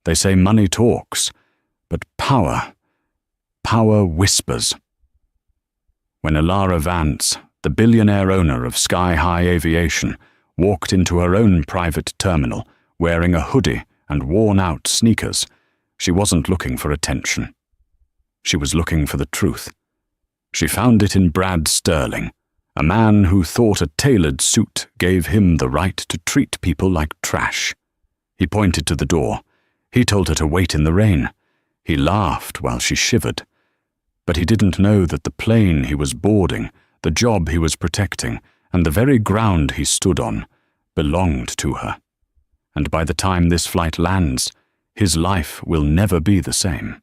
They say money talks, but power whispers. When Elara Vance, the billionaire owner of Sky High Aviation, walked into her own private terminal wearing a hoodie and worn-out sneakers, she wasn't looking for attention. She was looking for the truth. She found it in Brad Sterling, a man who thought a tailored suit gave him the right to treat people like trash. He pointed to the door. He told her to wait in the rain. He laughed while she shivered. But he didn't know that the plane he was boarding, the job he was protecting, and the very ground he stood on belonged to her. And by the time this flight lands, his life will never be the same.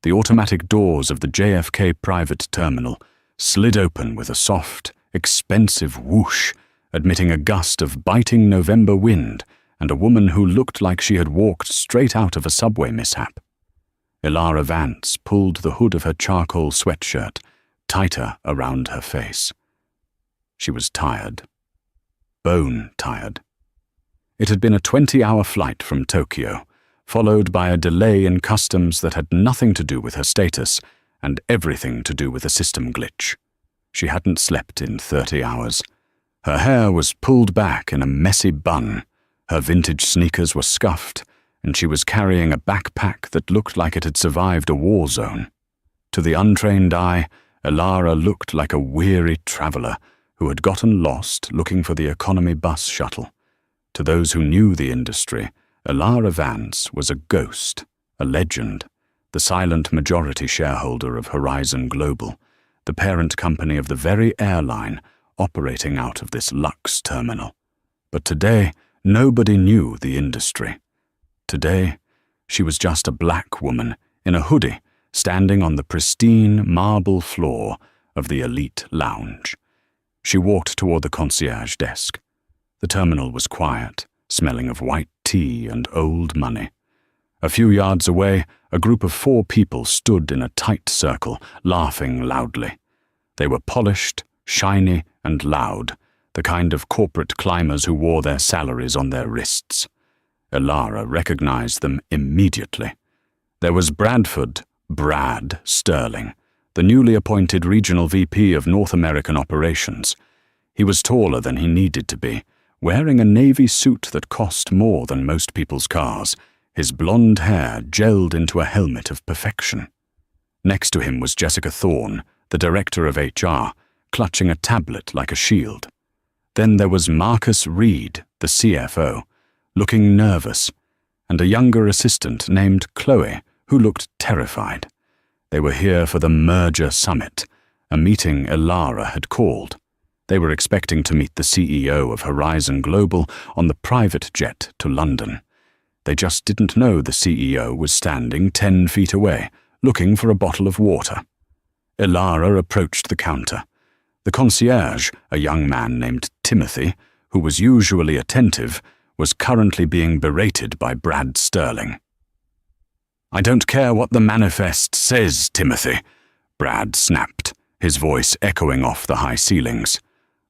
The automatic doors of the JFK private terminal slid open with a soft, expensive whoosh, admitting a gust of biting November wind and a woman who looked like she had walked straight out of a subway mishap. Elara Vance pulled the hood of her charcoal sweatshirt tighter around her face. She was tired. Bone tired. It had been a 20-hour flight from Tokyo, followed by a delay in customs that had nothing to do with her status and everything to do with a system glitch. She hadn't slept in 30 hours. Her hair was pulled back in a messy bun, her vintage sneakers were scuffed, and she was carrying a backpack that looked like it had survived a war zone. To the untrained eye, Elara looked like a weary traveler who had gotten lost looking for the economy bus shuttle. To those who knew the industry, Elara Vance was a ghost, a legend, the silent majority shareholder of Horizon Global, the parent company of the very airline operating out of this Lux terminal. But today, nobody knew the industry. Today, she was just a black woman in a hoodie standing on the pristine marble floor of the elite lounge. She walked toward the concierge desk. The terminal was quiet, smelling of white tea and old money. A few yards away, a group of 4 people stood in a tight circle, laughing loudly. They were polished, shiny, and loud, the kind of corporate climbers who wore their salaries on their wrists. Elara recognized them immediately. There was Brad Sterling, the newly appointed regional VP of North American operations. He was taller than he needed to be, wearing a navy suit that cost more than most people's cars, his blonde hair gelled into a helmet of perfection. Next to him was Jessica Thorne, the director of HR, clutching a tablet like a shield. Then there was Marcus Reed, the CFO, looking nervous, and a younger assistant named Chloe, who looked terrified. They were here for the merger summit, a meeting Elara had called. They were expecting to meet the CEO of Horizon Global on the private jet to London. They just didn't know the CEO was standing 10 feet away, looking for a bottle of water. Elara approached the counter. The concierge, a young man named Timothy, who was usually attentive, was currently being berated by Brad Sterling. "I don't care what the manifest says, Timothy," Brad snapped, his voice echoing off the high ceilings.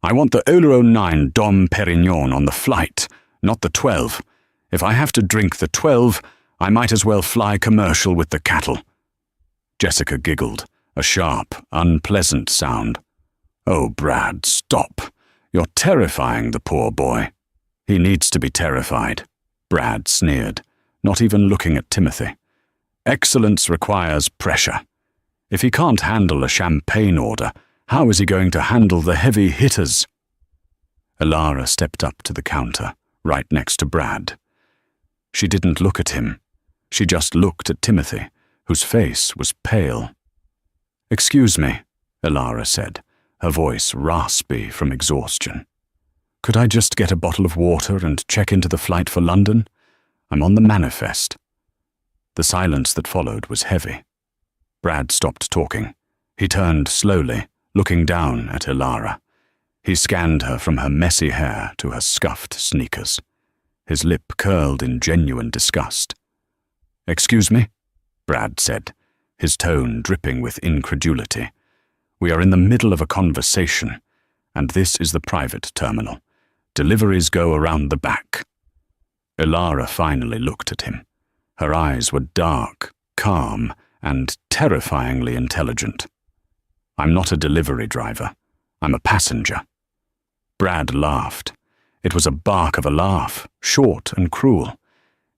"I want the 009 Dom Perignon on the flight, not the 12. If I have to drink the 12, I might as well fly commercial with the cattle." Jessica giggled, a sharp, unpleasant sound. "Oh, Brad, stop. You're terrifying the poor boy." "He needs to be terrified," Brad sneered, not even looking at Timothy. "Excellence requires pressure. If he can't handle a champagne order, how is he going to handle the heavy hitters?" Elara stepped up to the counter, right next to Brad. She didn't look at him. She just looked at Timothy, whose face was pale. "Excuse me," Elara said, her voice raspy from exhaustion. "Could I just get a bottle of water and check into the flight for London? I'm on the manifest." The silence that followed was heavy. Brad stopped talking. He turned slowly, looking down at Elara. He scanned her from her messy hair to her scuffed sneakers. His lip curled in genuine disgust. "Excuse me?" Brad said, his tone dripping with incredulity. "We are in the middle of a conversation, and this is the private terminal. Deliveries go around the back." Elara finally looked at him. Her eyes were dark, calm, and terrifyingly intelligent. "I'm not a delivery driver. I'm a passenger." Brad laughed. It was a bark of a laugh, short and cruel.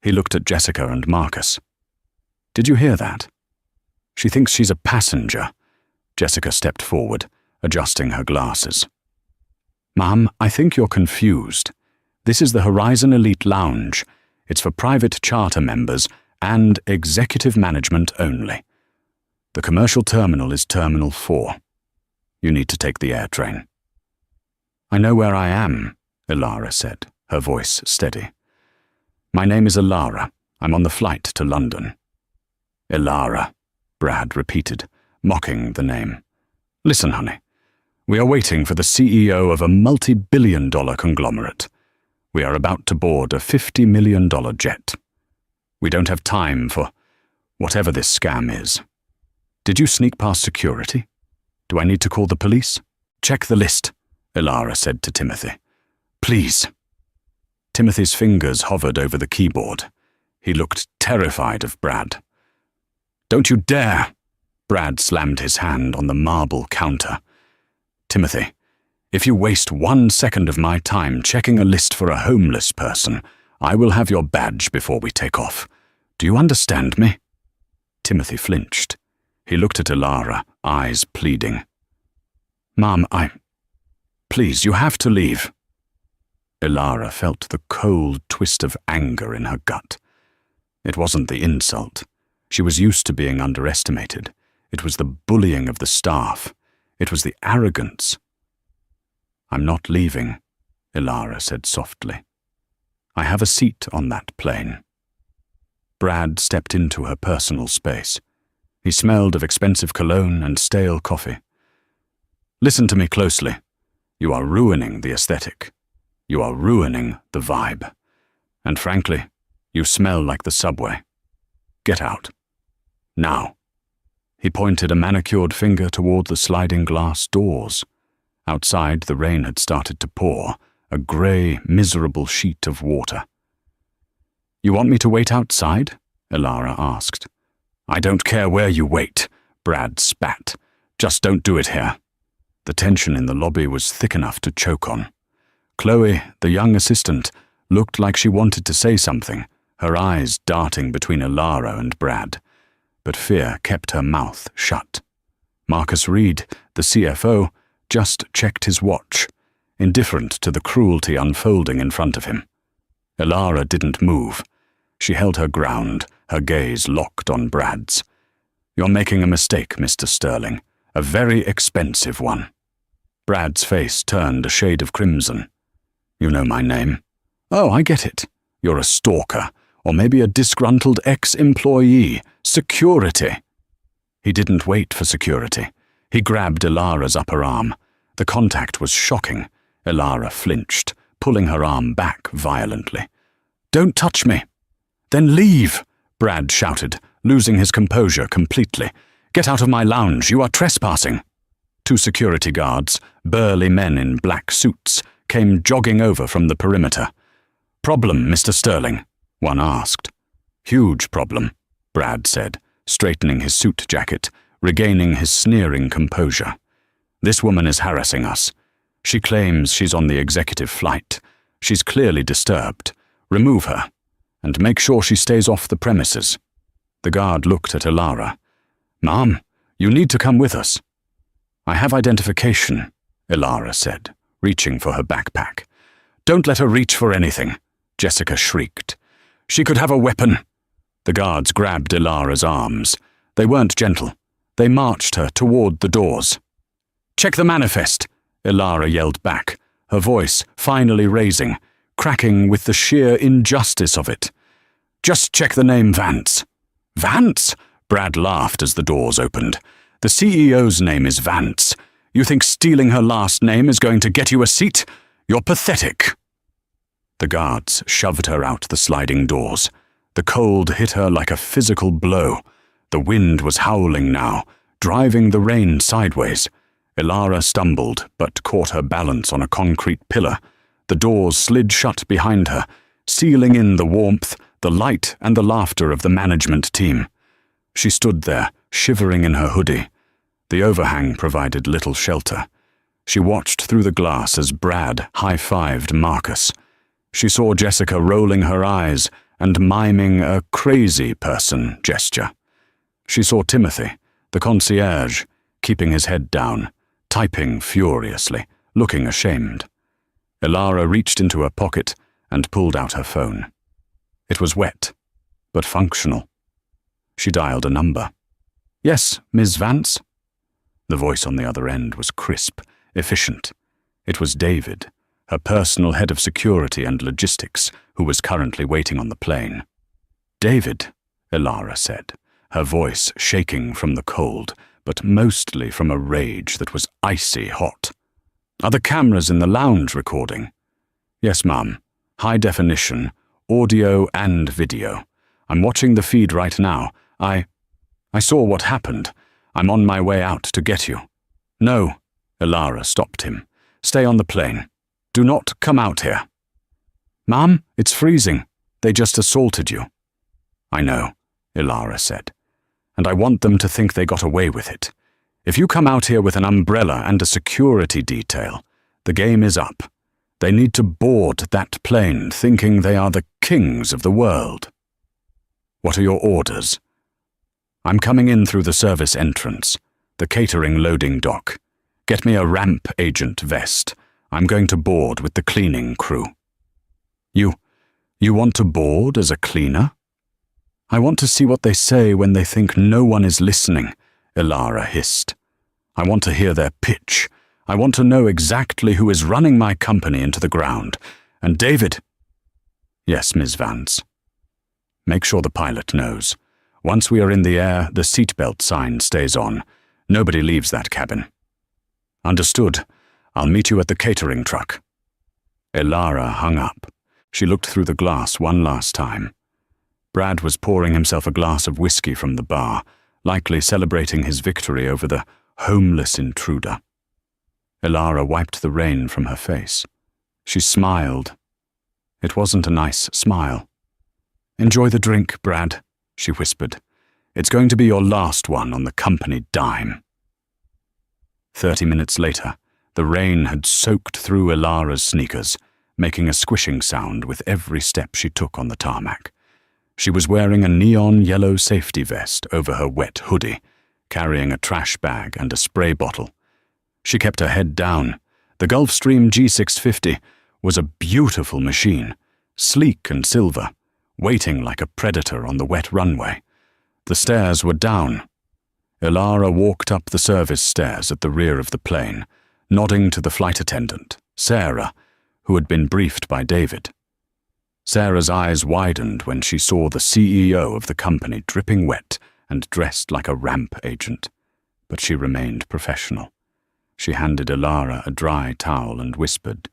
He looked at Jessica and Marcus. "Did you hear that? She thinks she's a passenger." Jessica stepped forward, adjusting her glasses. "Ma'am, I think you're confused. This is the Horizon Elite Lounge. It's for private charter members and executive management only. The commercial terminal is Terminal 4. You need to take the air train." "I know where I am," Ilara said, her voice steady. "My name is Ilara. I'm on the flight to London." "Ilara," Brad repeated, mocking the name. "Listen, honey. We are waiting for the CEO of a multi-billion-dollar conglomerate. We are about to board a $50 million jet. We don't have time for whatever this scam is. Did you sneak past security? Do I need to call the police?" "Check the list," Ilara said to Timothy. "Please." Timothy's fingers hovered over the keyboard. He looked terrified of Brad. "Don't you dare!" Brad slammed his hand on the marble counter. "Timothy, if you waste 1 second of my time checking a list for a homeless person, I will have your badge before we take off. Do you understand me?" Timothy flinched. He looked at Ilara, eyes pleading. "Mom, Please, you have to leave." Ilara felt the cold twist of anger in her gut. It wasn't the insult. She was used to being underestimated. It was the bullying of the staff. It was the arrogance. "I'm not leaving," Ilara said softly. "I have a seat on that plane." Brad stepped into her personal space. He smelled of expensive cologne and stale coffee. "Listen to me closely. You are ruining the aesthetic. You are ruining the vibe. And frankly, you smell like the subway. Get out. Now." He pointed a manicured finger toward the sliding glass doors. Outside, the rain had started to pour, a grey, miserable sheet of water. "You want me to wait outside?" Ilara asked. "I don't care where you wait," Brad spat. "Just don't do it here." The tension in the lobby was thick enough to choke on. Chloe, the young assistant, looked like she wanted to say something, her eyes darting between Ilara and Brad. But fear kept her mouth shut. Marcus Reed, the CFO, just checked his watch, indifferent to the cruelty unfolding in front of him. Ilara didn't move. She held her ground, her gaze locked on Brad's. "You're making a mistake, Mr. Sterling, a very expensive one." Brad's face turned a shade of crimson. "You know my name." "Oh, I get it. You're a stalker, or maybe a disgruntled ex-employee. Security." He didn't wait for security. He grabbed Ilara's upper arm. The contact was shocking. Ilara flinched, pulling her arm back violently. "Don't touch me." "Then leave," Brad shouted, losing his composure completely. "Get out of my lounge. You are trespassing." 2 security guards, burly men in black suits, came jogging over from the perimeter. "Problem, Mr. Sterling?" one asked. "Huge problem," Brad said, straightening his suit jacket, regaining his sneering composure. "This woman is harassing us. She claims she's on the executive flight. She's clearly disturbed. Remove her, and make sure she stays off the premises." The guard looked at Ilara. "Ma'am, you need to come with us." "I have identification," Ilara said, reaching for her backpack. "Don't let her reach for anything," Jessica shrieked. "She could have a weapon." The guards grabbed Ilara's arms. They weren't gentle. They marched her toward the doors. "Check the manifest," Ilara yelled back, her voice finally raising, cracking with the sheer injustice of it. "Just check the name Vance." "Vance?" Brad laughed as the doors opened. "The CEO's name is Vance. You think stealing her last name is going to get you a seat? You're pathetic." The guards shoved her out the sliding doors. The cold hit her like a physical blow. The wind was howling now, driving the rain sideways. Ilara stumbled, but caught her balance on a concrete pillar. The doors slid shut behind her, sealing in the warmth, the the light and the laughter of the management team. She stood there, shivering in her hoodie. The overhang provided little shelter. She watched through the glass as Brad high-fived Marcus. She saw Jessica rolling her eyes and miming a crazy person gesture. She saw Timothy, the concierge, keeping his head down, typing furiously, looking ashamed. Ilara reached into her pocket and pulled out her phone. It was wet, but functional. She dialed a number. "Yes, Ms. Vance?" The voice on the other end was crisp, efficient. It was David, her personal head of security and logistics, who was currently waiting on the plane. "David," Ilara said, her voice shaking from the cold, but mostly from a rage that was icy hot. "Are the cameras in the lounge recording?" "Yes, ma'am. High definition, audio and video. I'm watching the feed right now. I saw what happened. I'm on my way out to get you." "No," Ilara stopped him. "Stay on the plane. Do not come out here." "Ma'am, it's freezing. They just assaulted you." "I know," Ilara said. "And I want them to think they got away with it. If you come out here with an umbrella and a security detail, the game is up. They need to board that plane thinking they are the kings of the world." "What are your orders?" "I'm coming in through the service entrance, the catering loading dock. Get me a ramp agent vest. I'm going to board with the cleaning crew." You want to board as a cleaner?" "I want to see what they say when they think no one is listening," Ilara hissed. "I want to hear their pitch. I want to know exactly who is running my company into the ground. And David—" "Yes, Ms. Vance." "Make sure the pilot knows. Once we are in the air, the seatbelt sign stays on. Nobody leaves that cabin." "Understood. I'll meet you at the catering truck." Ilara hung up. She looked through the glass one last time. Brad was pouring himself a glass of whiskey from the bar, likely celebrating his victory over the homeless intruder. Ilara wiped the rain from her face. She smiled. It wasn't a nice smile. "Enjoy the drink, Brad," she whispered. "It's going to be your last one on the company dime." 30 minutes later, the rain had soaked through Ilara's sneakers, making a squishing sound with every step she took on the tarmac. She was wearing a neon yellow safety vest over her wet hoodie, carrying a trash bag and a spray bottle. She kept her head down. The Gulfstream G650 was a beautiful machine, sleek and silver, waiting like a predator on the wet runway. The stairs were down. Ilara walked up the service stairs at the rear of the plane, nodding to the flight attendant, Sarah, who had been briefed by David. Sarah's eyes widened when she saw the CEO of the company dripping wet and dressed like a ramp agent, but she remained professional. She handed Ilara a dry towel and whispered,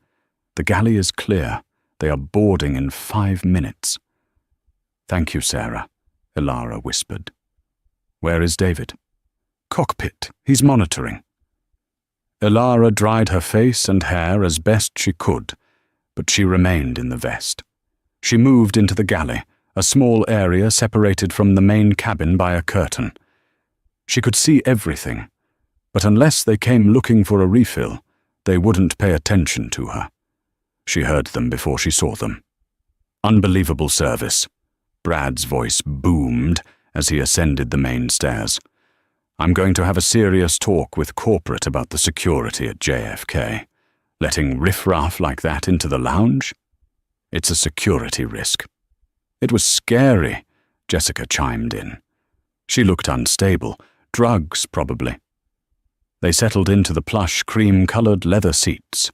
"The galley is clear. They are boarding in 5 minutes." "Thank you, Sarah," Ilara whispered. "Where is David?" "Cockpit. He's monitoring." Ilara dried her face and hair as best she could, but she remained in the vest. She moved into the galley, a small area separated from the main cabin by a curtain. She could see everything, but unless they came looking for a refill, they wouldn't pay attention to her. She heard them before she saw them. "Unbelievable service," Brad's voice boomed as he ascended the main stairs. "I'm going to have a serious talk with corporate about the security at JFK. Letting riffraff like that into the lounge? It's a security risk." "It was scary," Jessica chimed in. She looked unstable. Drugs, probably. They settled into the plush cream-colored leather seats.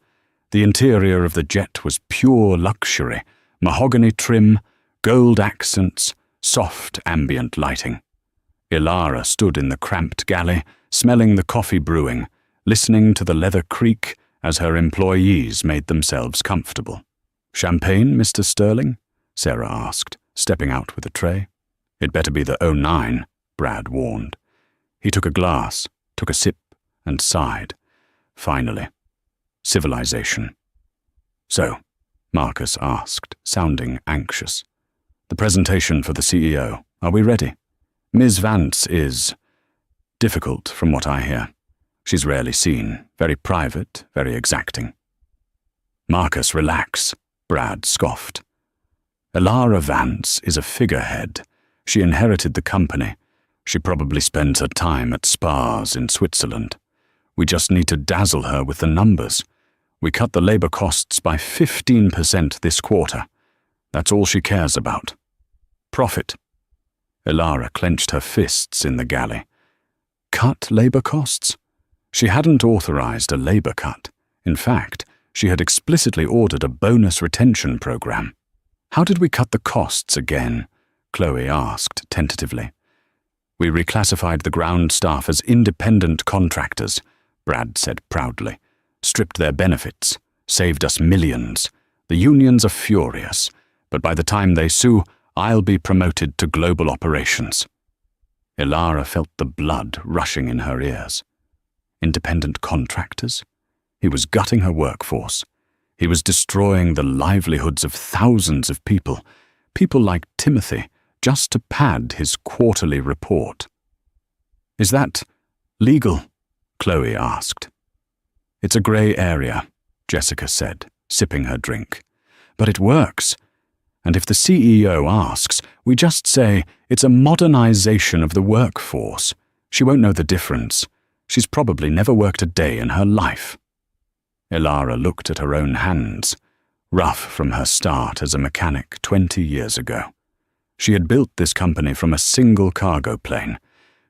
The interior of the jet was pure luxury, mahogany trim, gold accents, soft ambient lighting. Ilara stood in the cramped galley, smelling the coffee brewing, listening to the leather creak as her employees made themselves comfortable. "Champagne, Mr. Sterling?" Sarah asked, stepping out with a tray. "It better be the 09, Brad warned. He took a glass, took a sip, and sighed. Finally, "Civilization." "So," Marcus asked, sounding anxious. The presentation for the CEO. Are we ready? Ms. Vance is difficult, from what I hear. She's rarely seen, very private, very exacting. Marcus, relax, Brad scoffed. Elara Vance is a figurehead. She inherited the company. She probably spends her time at spas in Switzerland. We just need to dazzle her with the numbers. We cut the labor costs by 15% this quarter. That's all she cares about. Profit. Elara clenched her fists in the galley. Cut labor costs? She hadn't authorized a labor cut. In fact, she had explicitly ordered a bonus retention program. How did we cut the costs again? Chloe asked tentatively. We reclassified the ground staff as independent contractors, Brad said proudly. Stripped their benefits, saved us millions. The unions are furious, but by the time they sue, I'll be promoted to global operations. Elara felt the blood rushing in her ears. Independent contractors? He was gutting her workforce. He was destroying the livelihoods of thousands of people, people like Timothy, just to pad his quarterly report. Is that legal? Chloe asked. It's a grey area, Jessica said, sipping her drink. But it works. And if the CEO asks, we just say it's a modernization of the workforce. She won't know the difference. She's probably never worked a day in her life. Elara looked at her own hands, rough from her start as a mechanic 20 years ago. She had built this company from a single cargo plane.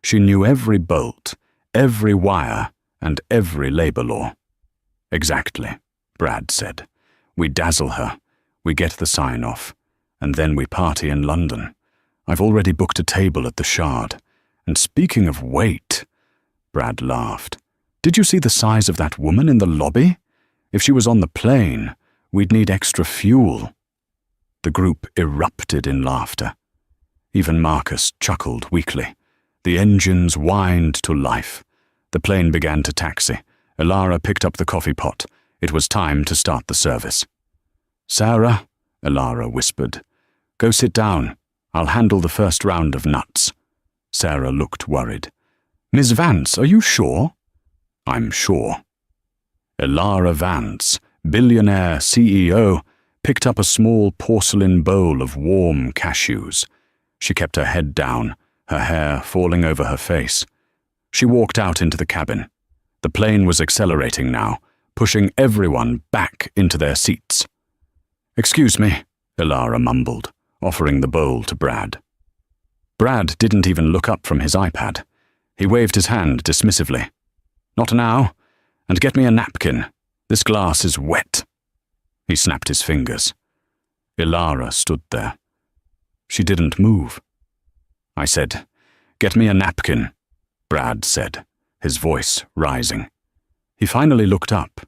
She knew every bolt, every wire, and every labor law. Exactly, Brad said. We dazzle her, we get the sign-off, and then we party in London. I've already booked a table at the Shard. And speaking of weight, Brad laughed. Did you see the size of that woman in the lobby? If she was on the plane, we'd need extra fuel. The group erupted in laughter. Even Marcus chuckled weakly. The engines whined to life. The plane began to taxi. Elara picked up the coffee pot. It was time to start the service. Sarah, Elara whispered, go sit down. I'll handle the first round of nuts. Sarah looked worried. Ms. Vance, are you sure? I'm sure. Elara Vance, billionaire CEO, picked up a small porcelain bowl of warm cashews. She kept her head down, her hair falling over her face. She walked out into the cabin. The plane was accelerating now, pushing everyone back into their seats. Excuse me, Elara mumbled, offering the bowl to Brad. Brad didn't even look up from his iPad. He waved his hand dismissively. Not now. And get me a napkin. This glass is wet. He snapped his fingers. Elara stood there. She didn't move. I said, get me a napkin, Brad said, his voice rising. He finally looked up.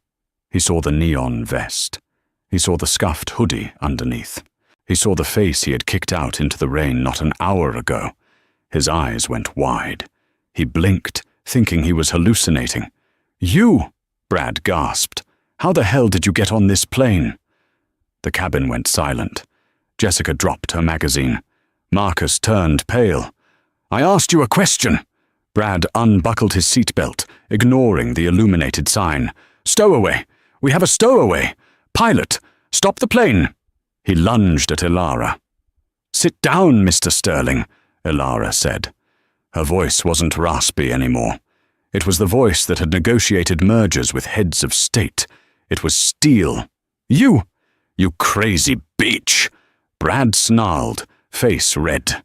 He saw the neon vest. He saw the scuffed hoodie underneath. He saw the face he had kicked out into the rain not an hour ago. His eyes went wide. He blinked, thinking he was hallucinating. You! Brad gasped. How the hell did you get on this plane? The cabin went silent. Jessica dropped her magazine. Marcus turned pale. I asked you a question. Brad unbuckled his seatbelt, ignoring the illuminated sign. Stowaway! We have a stowaway! Pilot! Stop the plane! He lunged at Elara. Sit down, Mr. Sterling, Elara said. Her voice wasn't raspy anymore. It was the voice that had negotiated mergers with heads of state. It was steel. You crazy bitch! Brad snarled, face red.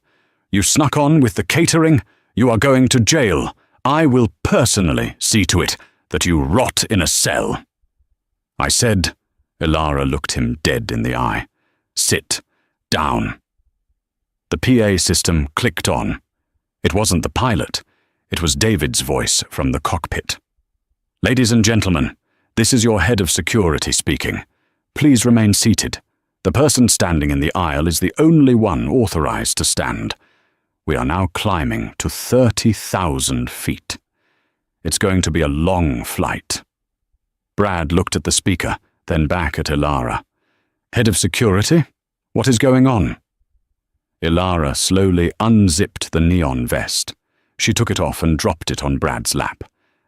You snuck on with the catering? You are going to jail. I will personally see to it that you rot in a cell. I said, Elara looked him dead in the eye. Sit down. The PA system clicked on. It wasn't the pilot. It was David's voice from the cockpit. Ladies and gentlemen, this is your head of security speaking. Please remain seated. The person standing in the aisle is the only one authorized to stand. We are now climbing to 30,000 feet. It's going to be a long flight. Brad looked at the speaker, then back at Elara. Head of security? What is going on? Ilara slowly unzipped the neon vest. She took it off and dropped it on Brad's lap.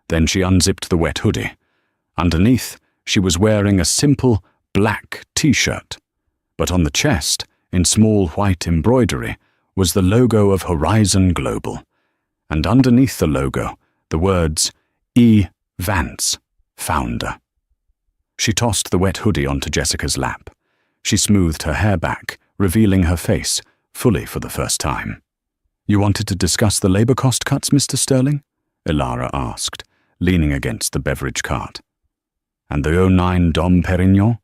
Then she unzipped the wet hoodie. Underneath, she was wearing a simple black t-shirt. But on the chest, in small white embroidery, was the logo of Horizon Global. And underneath the logo, the words, E. Vance, Founder. She tossed the wet hoodie onto Jessica's lap. She smoothed her hair back, revealing her face, fully for the first time. "You wanted to discuss the labor cost cuts, Mr. Sterling?" Ilara asked, leaning against the beverage cart. "And the '09 Dom Perignon?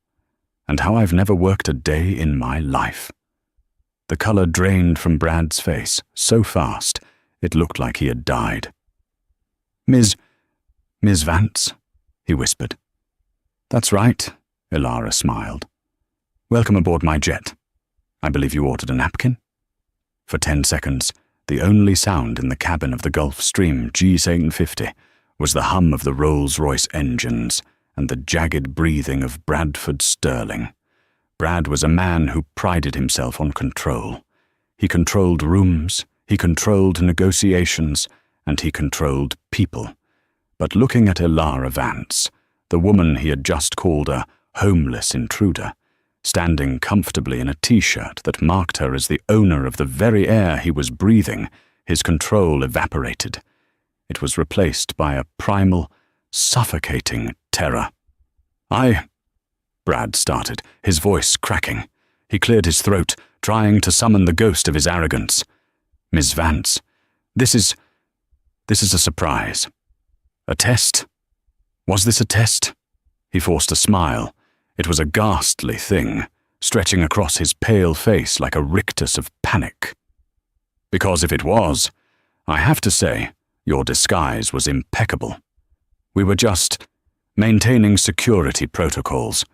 And how I've never worked a day in my life." The color drained from Brad's face so fast, it looked like he had died. Miss Vance," he whispered. "That's right," Ilara smiled. "Welcome aboard my jet. I believe you ordered a napkin?" For 10 seconds, the only sound in the cabin of the Gulfstream G750 was the hum of the Rolls-Royce engines and the jagged breathing of Bradford Sterling. Brad was a man who prided himself on control. He controlled rooms, he controlled negotiations, and he controlled people. But looking at Ilara Vance, the woman he had just called a homeless intruder, standing comfortably in a t-shirt that marked her as the owner of the very air he was breathing, his control evaporated. It was replaced by a primal, suffocating terror. Brad started, his voice cracking. He cleared his throat, trying to summon the ghost of his arrogance. "Miss Vance, this is a surprise. A test? Was this a test?" He forced a smile. It was a ghastly thing, stretching across his pale face like a rictus of panic. "Because if it was, I have to say, your disguise was impeccable. We were just maintaining security protocols.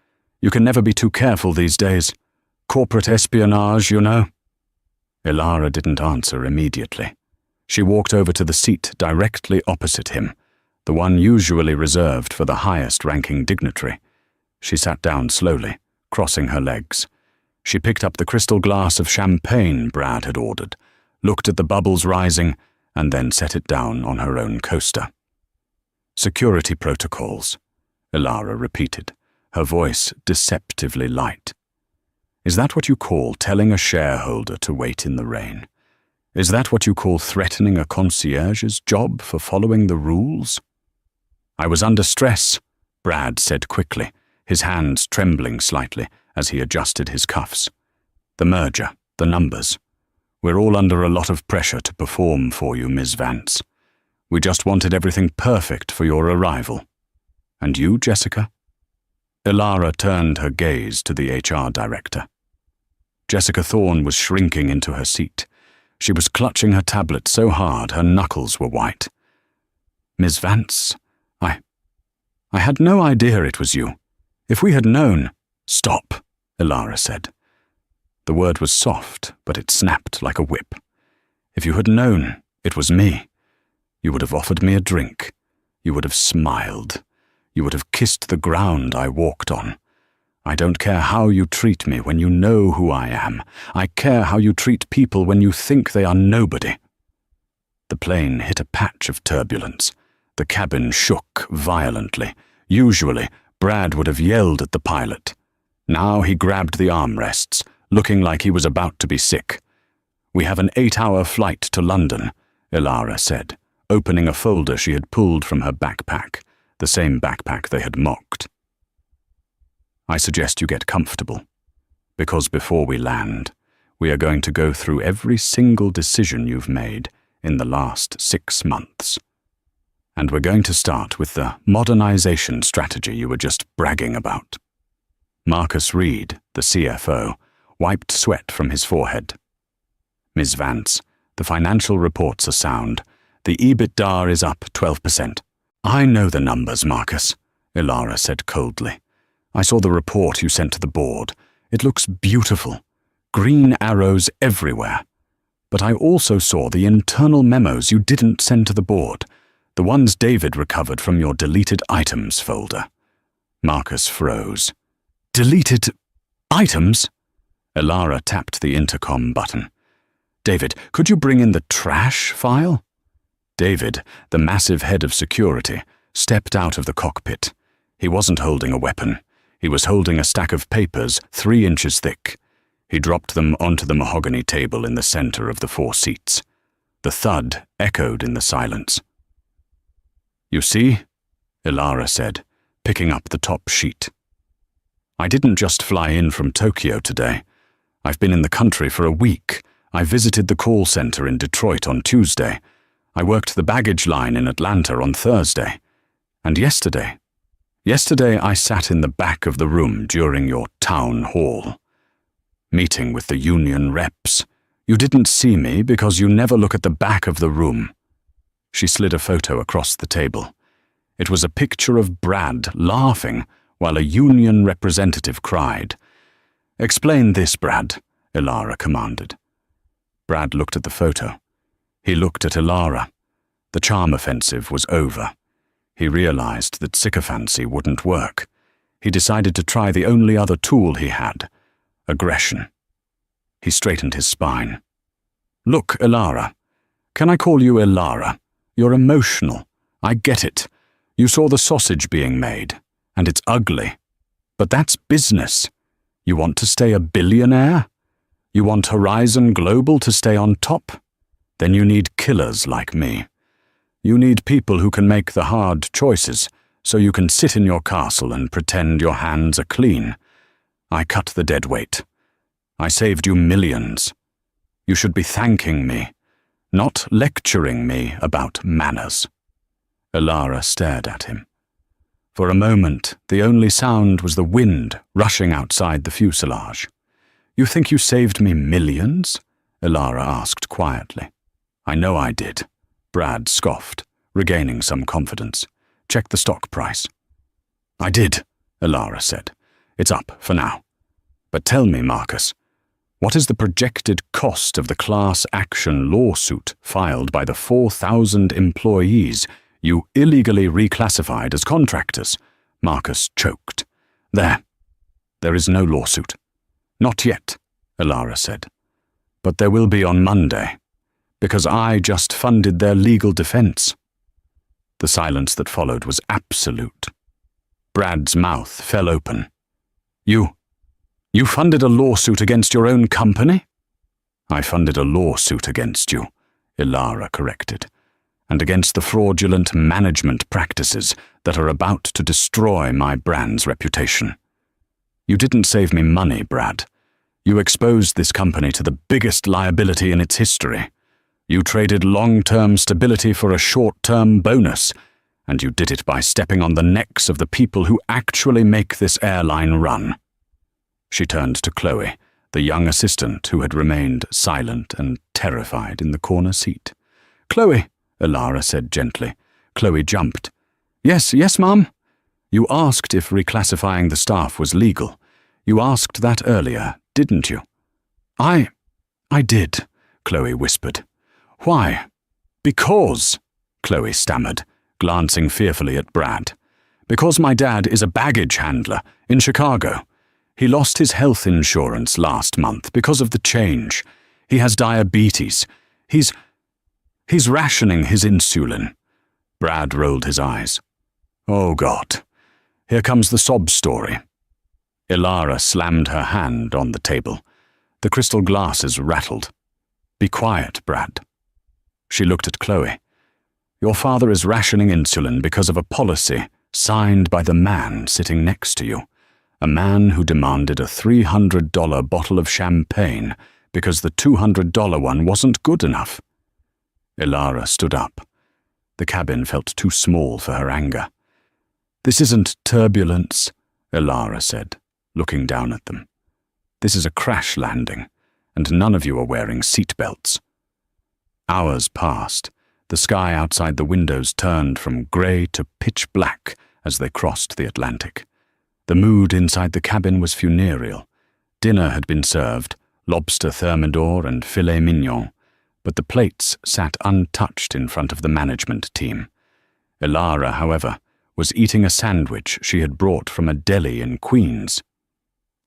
You can never be too careful these days. Corporate espionage, you know." Ilara didn't answer immediately. She walked over to the seat directly opposite him, the one usually reserved for the highest-ranking dignitary. She sat down slowly, crossing her legs. She picked up the crystal glass of champagne Brad had ordered, looked at the bubbles rising, and then set it down on her own coaster. "Security protocols," Ilara repeated, her voice deceptively light. "Is that what you call telling a shareholder to wait in the rain? Is that what you call threatening a concierge's job for following the rules?" "I was under stress," Brad said quickly, his hands trembling slightly as he adjusted his cuffs. "The merger, the numbers. We're all under a lot of pressure to perform for you, Ms. Vance. We just wanted everything perfect for your arrival. And you, Jessica?" Ilara turned her gaze to the HR director. Jessica Thorne was shrinking into her seat. She was clutching her tablet so hard her knuckles were white. "Ms. Vance, I had no idea it was you. If we had known—" "Stop," Ilara said. The word was soft, but it snapped like a whip. "If you had known it was me, you would have offered me a drink. You would have smiled. You would have kissed the ground I walked on. I don't care how you treat me when you know who I am. I care how you treat people when you think they are nobody." The plane hit a patch of turbulence. The cabin shook violently. Usually, Brad would have yelled at the pilot. Now he grabbed the armrests, looking like he was about to be sick. "We have an 8-hour flight to London," Ilara said, opening a folder she had pulled from her backpack, the same backpack they had mocked. "I suggest you get comfortable, because before we land, we are going to go through every single decision you've made in the last 6 months. And we're going to start with the modernization strategy you were just bragging about." Marcus Reed, the CFO, wiped sweat from his forehead. "Ms. Vance, the financial reports are sound. The EBITDA is up 12%. "I know the numbers, Marcus," Ilara said coldly. "I saw the report you sent to the board. It looks beautiful. Green arrows everywhere. But I also saw the internal memos you didn't send to the board, the ones David recovered from your deleted items folder." Marcus froze. "Deleted items?" Ilara tapped the intercom button. David, could you bring in the trash file? David, the massive head of security, stepped out of the cockpit. He wasn't holding a weapon. He was holding a stack of papers 3 inches thick. He dropped them onto the mahogany table in the center of the 4 seats. The thud echoed in the silence. "You see?" Ilara said, picking up the top sheet. "I didn't just fly in from Tokyo today. I've been in the country for a week. I visited the call center in Detroit on Tuesday. I worked the baggage line in Atlanta on Thursday. And yesterday I sat in the back of the room during your town hall meeting with the union reps. You didn't see me because you never look at the back of the room." She slid a photo across the table. It was a picture of Brad laughing while a union representative cried. "Explain this, Brad," Ilara commanded. Brad looked at the photo. He looked at Ilara. The charm offensive was over. He realized that sycophancy wouldn't work. He decided to try the only other tool he had: aggression. He straightened his spine. "Look, Ilara. Can I call you Ilara? You're emotional. I get it. You saw the sausage being made, and it's ugly. But that's business. You want to stay a billionaire? You want Horizon Global to stay on top? Then you need killers like me. You need people who can make the hard choices, so you can sit in your castle and pretend your hands are clean. I cut the dead weight. I saved you millions. You should be thanking me, not lecturing me about manners." Ilara stared at him. For a moment, the only sound was the wind rushing outside the fuselage. "You think you saved me millions?" Ilara asked quietly. "I know I did," Brad scoffed, regaining some confidence. "Check the stock price." "I did," Ilara said. "It's up for now. But tell me, Marcus, what is the projected cost of the class action lawsuit filed by the 4,000 employees you illegally reclassified as contractors?" Marcus choked. There is no lawsuit. "Not yet," Ilara said. "But there will be on Monday, because I just funded their legal defense." The silence that followed was absolute. Brad's mouth fell open. You funded a lawsuit against your own company?" "I funded a lawsuit against you," Ilara corrected, "and against the fraudulent management practices that are about to destroy my brand's reputation. You didn't save me money, Brad. You exposed this company to the biggest liability in its history. You traded long-term stability for a short-term bonus, and you did it by stepping on the necks of the people who actually make this airline run." She turned to Chloe, the young assistant who had remained silent and terrified in the corner seat. "Chloe," Ilara said gently. Chloe jumped. Yes, Mum?" "You asked if reclassifying the staff was legal. You asked that earlier, didn't you?" I did," Chloe whispered. "Why?" "Because," Chloe stammered, glancing fearfully at Brad. "Because my dad is a baggage handler in Chicago. He lost his health insurance last month because of the change. He has diabetes. He's rationing his insulin." Brad rolled his eyes. "Oh, God. Here comes the sob story." Ilara slammed her hand on the table. The crystal glasses rattled. "Be quiet, Brad." She looked at Chloe. "Your father is rationing insulin because of a policy signed by the man sitting next to you. A man who demanded a $300 bottle of champagne because the $200 one wasn't good enough." Ilara stood up. The cabin felt too small for her anger. "This isn't turbulence," Ilara said, looking down at them. "This is a crash landing, and none of you are wearing seatbelts." Hours passed. The sky outside the windows turned from grey to pitch black as they crossed the Atlantic. The mood inside the cabin was funereal. Dinner had been served, lobster thermidor and filet mignon, but the plates sat untouched in front of the management team. Ilara, however, was eating a sandwich she had brought from a deli in Queens.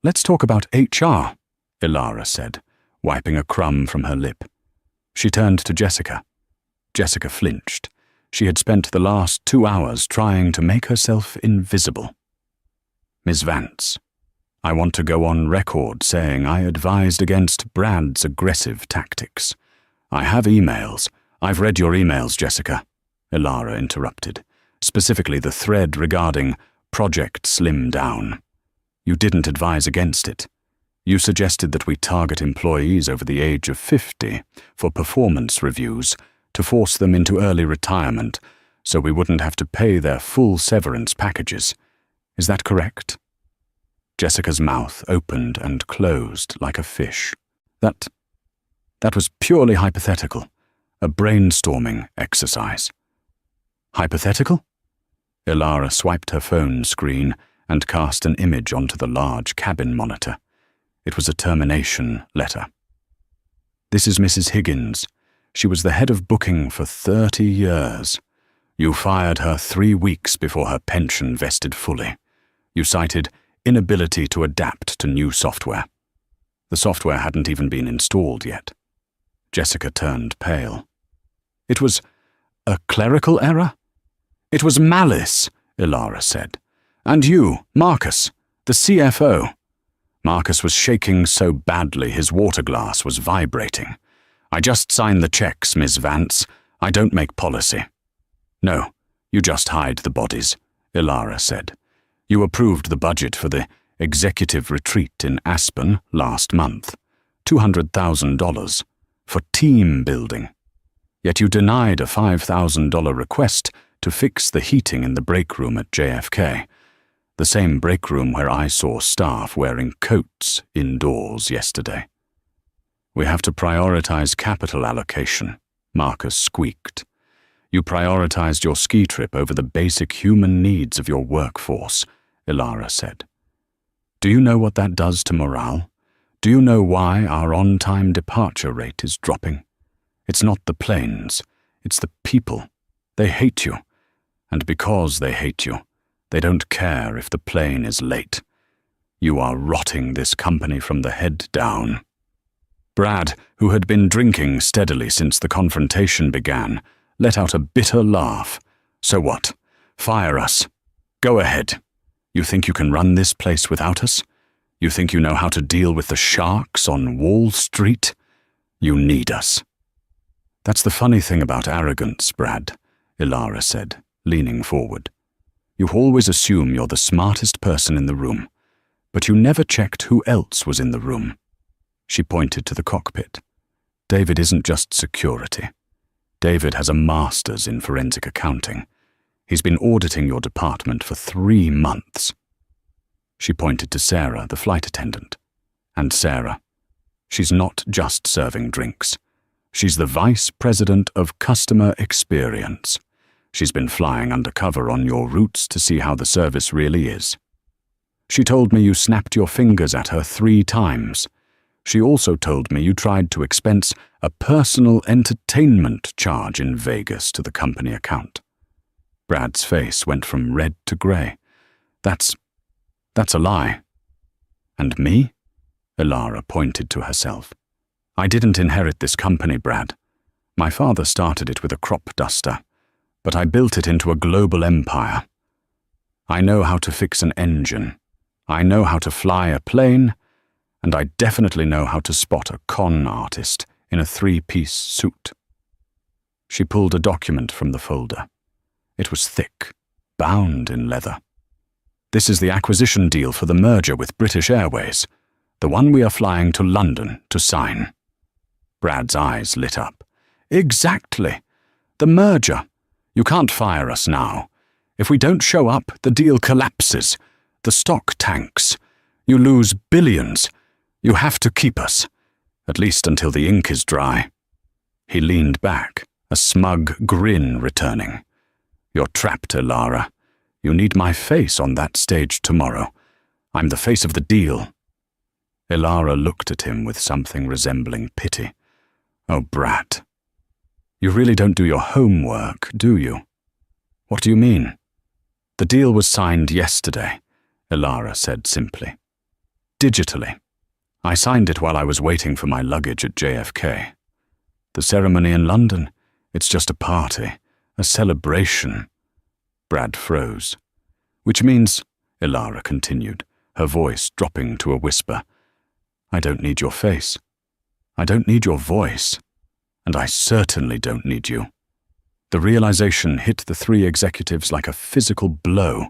"Let's talk about HR," Ilara said, wiping a crumb from her lip. She turned to Jessica. Jessica flinched. She had spent the last 2 hours trying to make herself invisible. "Miss Vance, I want to go on record saying I advised against Brad's aggressive tactics. I have emails. I've read your emails, Jessica," Ilara interrupted, specifically the thread regarding Project Slim Down. "You didn't advise against it. You suggested that we target employees over the age of 50 for performance reviews to force them into early retirement so we wouldn't have to pay their full severance packages. Is that correct?" Jessica's mouth opened and closed like a fish. That was purely hypothetical, a brainstorming exercise. Hypothetical? Ilara swiped her phone screen and cast an image onto the large cabin monitor. It was a termination letter. "This is Mrs. Higgins. She was the head of booking for 30 years. You fired her 3 weeks before her pension vested fully. You cited inability to adapt to new software. The software hadn't even been installed yet." Jessica turned pale. "It was a clerical error?" "It was malice," Ilara said. "And you, Marcus, the CFO." Marcus was shaking so badly his water glass was vibrating. "I just sign the checks, Miss Vance. I don't make policy." "No, you just hide the bodies," Ilara said. "You approved the budget for the executive retreat in Aspen last month, $200,000, for team building. Yet you denied a $5,000 request to fix the heating in the break room at JFK, the same break room where I saw staff wearing coats indoors yesterday." "We have to prioritize capital allocation," Marcus squeaked. "You prioritized your ski trip over the basic human needs of your workforce," Ilara said. "Do you know what that does to morale? Do you know why our on-time departure rate is dropping? It's not the planes, it's the people. They hate you. And because they hate you, they don't care if the plane is late. You are rotting this company from the head down." Brad, who had been drinking steadily since the confrontation began, let out a bitter laugh. "So what? Fire us. Go ahead. You think you can run this place without us? You think you know how to deal with the sharks on Wall Street? You need us." "That's the funny thing about arrogance, Brad," Ilara said, leaning forward. "You always assume you're the smartest person in the room, but you never checked who else was in the room." She pointed to the cockpit. "David isn't just security. David has a master's in forensic accounting. He's been auditing your department for 3 months. She pointed to Sarah, the flight attendant. "And Sarah, she's not just serving drinks. She's the Vice President of Customer Experience. She's been flying undercover on your routes to see how the service really is. She told me you snapped your fingers at her 3 times. She also told me you tried to expense a personal entertainment charge in Vegas to the company account." Brad's face went from red to grey. That's a lie." "And me?" Ilara pointed to herself. "I didn't inherit this company, Brad. My father started it with a crop duster, but I built it into a global empire. I know how to fix an engine. I know how to fly a plane, and I definitely know how to spot a con artist in a 3-piece suit." She pulled a document from the folder. It was thick, bound in leather. "This is the acquisition deal for the merger with British Airways, the one we are flying to London to sign." Brad's eyes lit up. "Exactly. The merger. You can't fire us now. If we don't show up, the deal collapses. The stock tanks. You lose billions. You have to keep us, at least until the ink is dry." He leaned back, a smug grin returning. "You're trapped, Ilara. You need my face on that stage tomorrow. I'm the face of the deal." Ilara looked at him with something resembling pity. "Oh, Brad. You really don't do your homework, do you?" "What do you mean?" "The deal was signed yesterday," Ilara said simply. "Digitally. I signed it while I was waiting for my luggage at JFK. The ceremony in London, it's just a party, a celebration. Brad froze. Which means, Ilara continued, her voice dropping to a whisper, I don't need your face. I don't need your voice. And I certainly don't need you. The realization hit the three executives like a physical blow.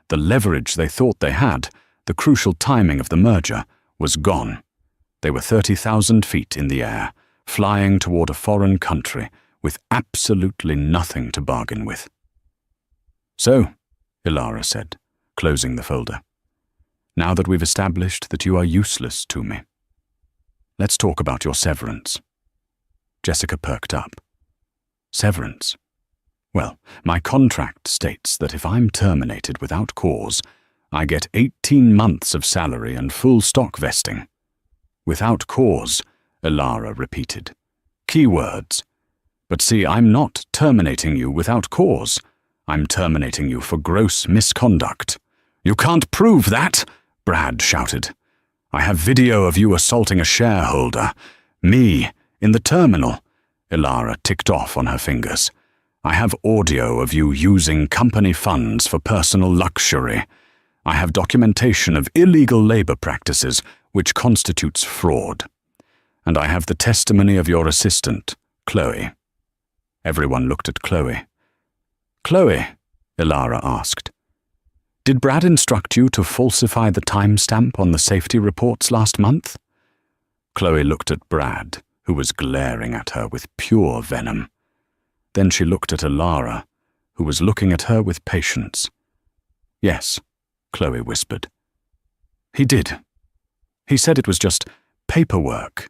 The leverage they thought they had, the crucial timing of the merger, was gone. They were 30,000 feet in the air, flying toward a foreign country with absolutely nothing to bargain with. So, Ilara said, closing the folder, now that we've established that you are useless to me, let's talk about your severance. Jessica perked up. Severance? Well, my contract states that if I'm terminated without cause, I get 18 months of salary and full stock vesting. Without cause, Ilara repeated. Keywords. But see, I'm not terminating you without cause. I'm terminating you for gross misconduct. You can't prove that, Brad shouted. I have video of you assaulting a shareholder. Me, in the terminal. Ilara ticked off on her fingers. I have audio of you using company funds for personal luxury. I have documentation of illegal labor practices, which constitutes fraud. And I have the testimony of your assistant, Chloe. Everyone looked at Chloe. Chloe, Ilara asked, did Brad instruct you to falsify the timestamp on the safety reports last month? Chloe looked at Brad, who was glaring at her with pure venom. Then she looked at Ilara, who was looking at her with patience. Yes, Chloe whispered. He did. He said it was just paperwork,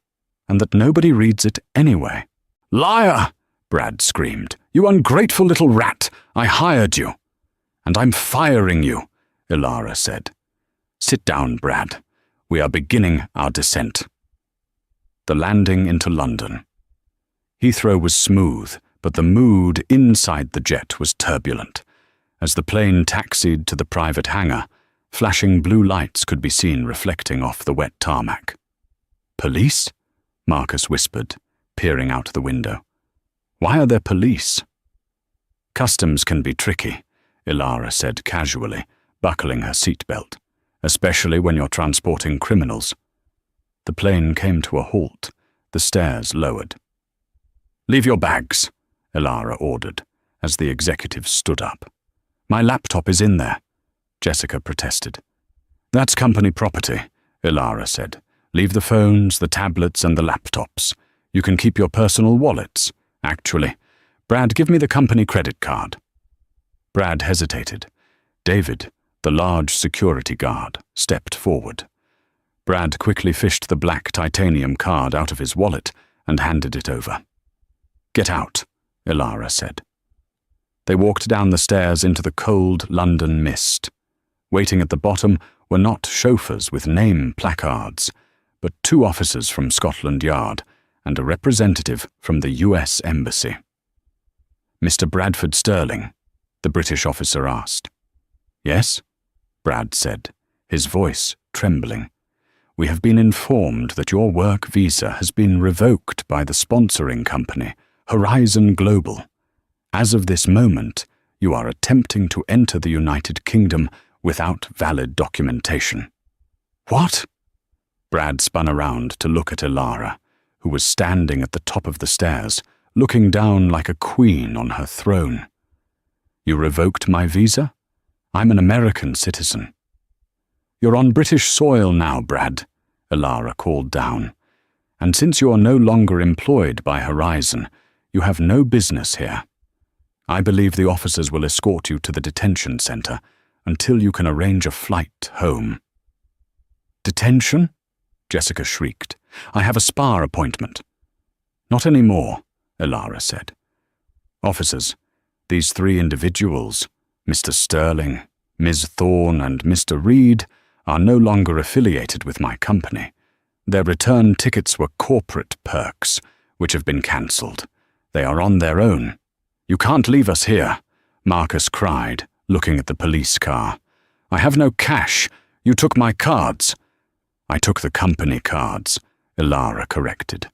and that nobody reads it anyway. Liar! Brad screamed. You ungrateful little rat! I hired you. And I'm firing you, Ilara said. Sit down, Brad. We are beginning our descent. The landing into London. Heathrow was smooth, but the mood inside the jet was turbulent. As the plane taxied to the private hangar, flashing blue lights could be seen reflecting off the wet tarmac. Police? Marcus whispered, peering out the window. Why are there police? Customs can be tricky, Ilara said casually, buckling her seatbelt, especially when you're transporting criminals. The plane came to a halt, the stairs lowered. Leave your bags, Ilara ordered, as the executive stood up. My laptop is in there, Jessica protested. That's company property, Ilara said. Leave the phones, the tablets, and the laptops. You can keep your personal wallets. Actually, Brad, give me the company credit card. Brad hesitated. David, the large security guard, stepped forward. Brad quickly fished the black titanium card out of his wallet and handed it over. Get out, Ilara said. They walked down the stairs into the cold London mist. Waiting at the bottom were not chauffeurs with name placards, but 2 officers from Scotland Yard and a representative from the US Embassy. Mr. Bradford Sterling, the British officer asked. Yes, Brad said, his voice trembling. We have been informed that your work visa has been revoked by the sponsoring company, Horizon Global. As of this moment, you are attempting to enter the United Kingdom without valid documentation. What? Brad spun around to look at Ilara, who was standing at the top of the stairs, looking down like a queen on her throne. You revoked my visa? I'm an American citizen. You're on British soil now, Brad, Ilara called down. And since you are no longer employed by Horizon, you have no business here. I believe the officers will escort you to the detention center until you can arrange a flight home. Detention? Jessica shrieked. I have a spa appointment. Not anymore, Ilara said. Officers, these 3 individuals, Mr. Sterling, Ms. Thorne, and Mr. Reed, are no longer affiliated with my company. Their return tickets were corporate perks, which have been cancelled. They are on their own. You can't leave us here, Marcus cried, looking at the police car. I have no cash. You took my cards. I took the company cards, Ilara corrected.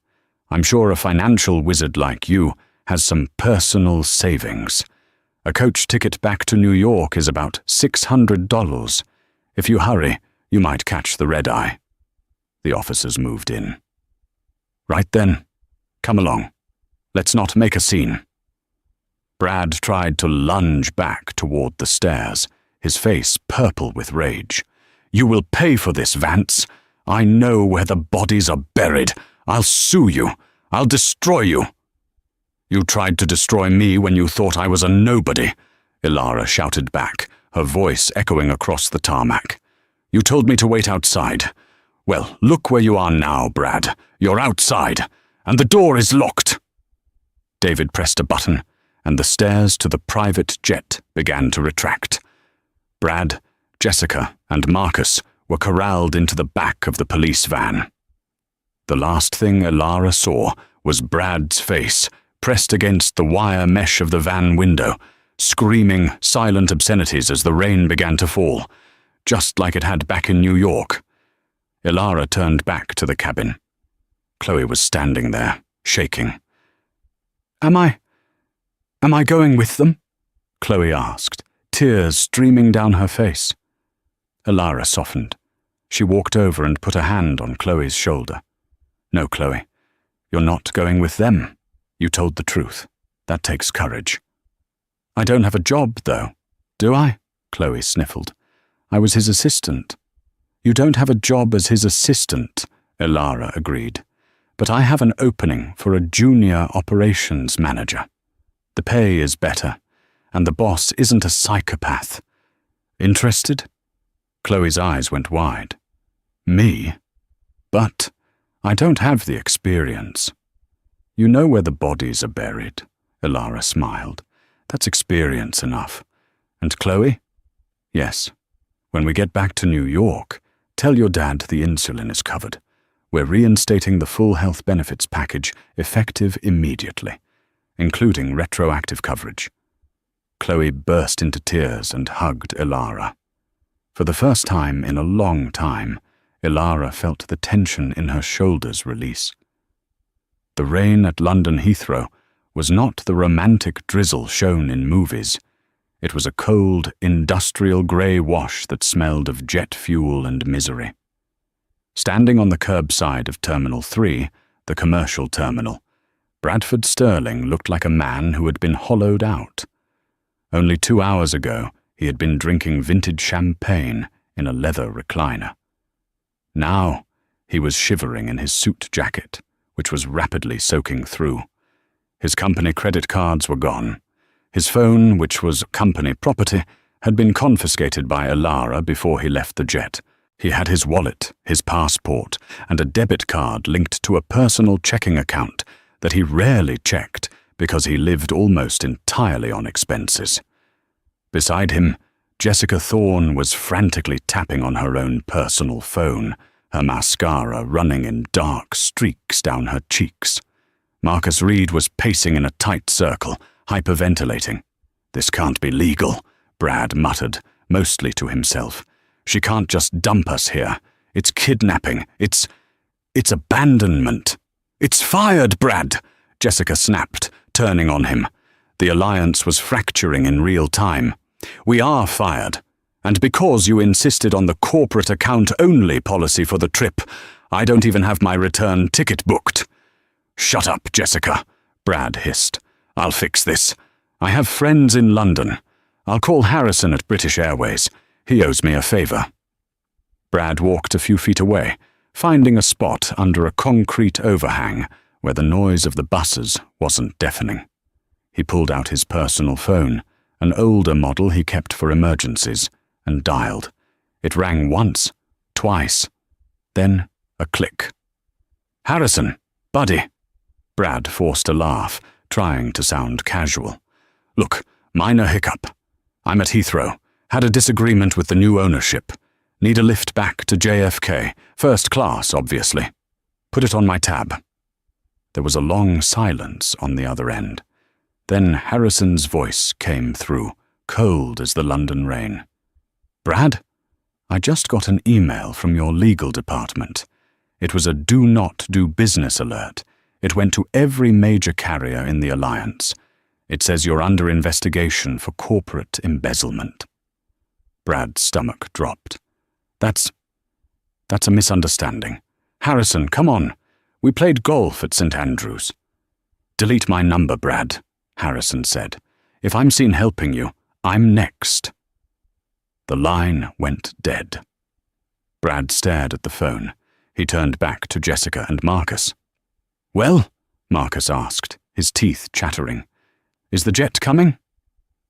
I'm sure a financial wizard like you has some personal savings. A coach ticket back to New York is about $600. If you hurry, you might catch the red-eye." The officers moved in. "Right then. Come along. Let's not make a scene." Brad tried to lunge back toward the stairs, his face purple with rage. "You will pay for this, Vance. I know where the bodies are buried. I'll sue you. I'll destroy you." "You tried to destroy me when you thought I was a nobody," Ilara shouted back, her voice echoing across the tarmac. "You told me to wait outside. Well, look where you are now, Brad. You're outside, and the door is locked." David pressed a button, and the stairs to the private jet began to retract. Brad, Jessica, and Marcus were corralled into the back of the police van. The last thing Ilara saw was Brad's face, pressed against the wire mesh of the van window, screaming silent obscenities as the rain began to fall, just like it had back in New York. Ilara turned back to the cabin. Chloe was standing there, shaking. Am I going with them?" Chloe asked, tears streaming down her face. Ilara softened. She walked over and put a hand on Chloe's shoulder. "No, Chloe, you're not going with them. You told the truth. That takes courage." "I don't have a job, though, do I?" Chloe sniffled. "I was his assistant." "You don't have a job as his assistant," Ilara agreed. "But I have an opening for a junior operations manager. The pay is better, and the boss isn't a psychopath. Interested?" Chloe's eyes went wide. "Me? But I don't have the experience." "You know where the bodies are buried," Ilara smiled. "That's experience enough. And Chloe?" "Yes. When we get back to New York, tell your dad the insulin is covered. We're reinstating the full health benefits package effective immediately, including retroactive coverage." Chloe burst into tears and hugged Ilara. For the first time in a long time, Ilara felt the tension in her shoulders release. The rain at London Heathrow was not the romantic drizzle shown in movies. It was a cold, industrial grey wash that smelled of jet fuel and misery. Standing on the curbside of Terminal 3, the commercial terminal, Bradford Sterling looked like a man who had been hollowed out. Only 2 hours ago, he had been drinking vintage champagne in a leather recliner. Now, he was shivering in his suit jacket, which was rapidly soaking through. His company credit cards were gone. His phone, which was company property, had been confiscated by Ilara before he left the jet. He had his wallet, his passport, and a debit card linked to a personal checking account that he rarely checked because he lived almost entirely on expenses. Beside him, Jessica Thorne was frantically tapping on her own personal phone, her mascara running in dark streaks down her cheeks. Marcus Reed was pacing in a tight circle, hyperventilating. "This can't be legal," Brad muttered, mostly to himself. "She can't just dump us here. It's kidnapping. It's abandonment." "It's fired, Brad!" Jessica snapped, turning on him. The alliance was fracturing in real time. "We are fired. And because you insisted on the corporate account-only policy for the trip, I don't even have my return ticket booked." "Shut up, Jessica," Brad hissed. "I'll fix this. I have friends in London. I'll call Harrison at British Airways. He owes me a favor." Brad walked a few feet away, finding a spot under a concrete overhang where the noise of the buses wasn't deafening. He pulled out his personal phone, an older model he kept for emergencies, and dialed. It rang once, twice, then a click. "Harrison, buddy." Brad forced a laugh, trying to sound casual. "Look, minor hiccup. I'm at Heathrow. Had a disagreement with the new ownership. Need a lift back to JFK. First class, obviously. Put it on my tab." There was a long silence on the other end. Then Harrison's voice came through, cold as the London rain. "Brad, I just got an email from your legal department. It was a do not do business alert. It went to every major carrier in the alliance. It says you're under investigation for corporate embezzlement. Brad's stomach dropped. That's a misunderstanding. Harrison, come on. We played golf at St. Andrews. Delete my number, Brad, Harrison said. If I'm seen helping you, I'm next. The line went dead. Brad stared at the phone. He turned back to Jessica and Marcus. Well? Marcus asked, his teeth chattering. Is the jet coming?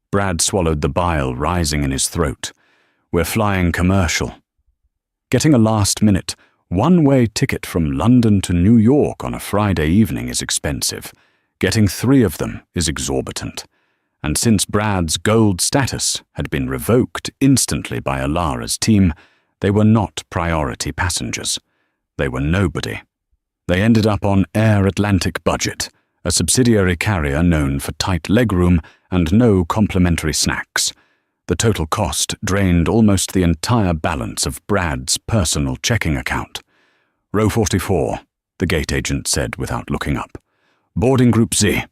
Brad swallowed the bile rising in his throat. We're flying commercial. Getting a last-minute, one-way ticket from London to New York on a Friday evening is expensive. Getting 3 of them is exorbitant. And since Brad's gold status had been revoked instantly by Alara's team, they were not priority passengers. They were nobody. They ended up on Air Atlantic Budget, a subsidiary carrier known for tight legroom and no complimentary snacks. The total cost drained almost the entire balance of Brad's personal checking account. Row 44, the gate agent said without looking up. Boarding Group Z.